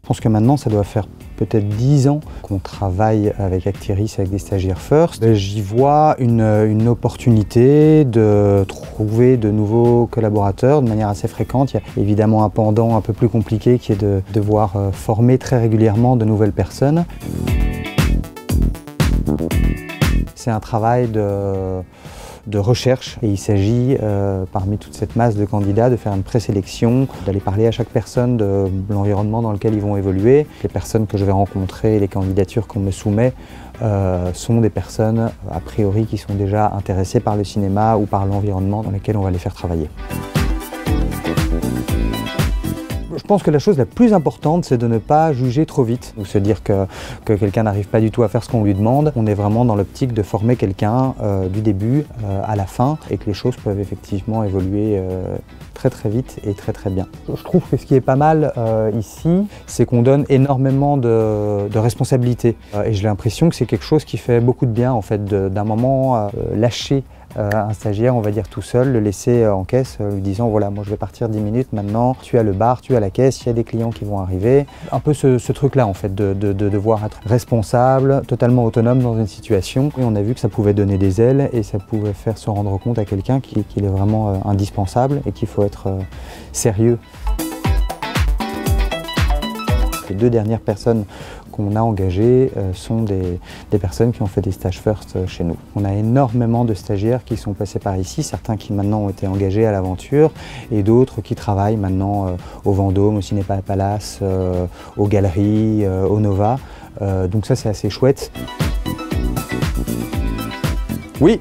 Je pense que maintenant, ça doit faire peut-être 10 ans qu'on travaille avec Actiris, avec des stagiaires First. J'y vois une opportunité de trouver de nouveaux collaborateurs de manière assez fréquente. Il y a évidemment un pendant un peu plus compliqué qui est de devoir former très régulièrement de nouvelles personnes. C'est un travail de recherche et il s'agit, parmi toute cette masse de candidats, de faire une présélection, d'aller parler à chaque personne de l'environnement dans lequel ils vont évoluer. Les personnes que je vais rencontrer, les candidatures qu'on me soumet, sont des personnes a priori qui sont déjà intéressées par le cinéma ou par l'environnement dans lequel on va les faire travailler. Je pense que la chose la plus importante, c'est de ne pas juger trop vite, ou se dire que quelqu'un n'arrive pas du tout à faire ce qu'on lui demande. On est vraiment dans l'optique de former quelqu'un du début à la fin et que les choses peuvent effectivement évoluer très très vite et très très bien. Je trouve que ce qui est pas mal ici, c'est qu'on donne énormément de responsabilités. Et j'ai l'impression que c'est quelque chose qui fait beaucoup de bien en fait, d'un moment lâcher un stagiaire, on va dire tout seul, le laisser en caisse, lui disant voilà, moi je vais partir 10 minutes maintenant, tu as le bar, tu as la caisse, il y a des clients qui vont arriver. Un peu ce truc-là en fait, de devoir être responsable, totalement autonome dans une situation. Et on a vu que ça pouvait donner des ailes et ça pouvait faire se rendre compte à quelqu'un qu'il est vraiment indispensable et qu'il faut être sérieux. Les 2 dernières personnes qu'on a engagées sont des personnes qui ont fait des stages First chez nous. On a énormément de stagiaires qui sont passés par ici, certains qui maintenant ont été engagés à l'aventure et d'autres qui travaillent maintenant au Vendôme, au Cinéma Palace, aux Galeries, au Nova. Donc ça c'est assez chouette. Oui.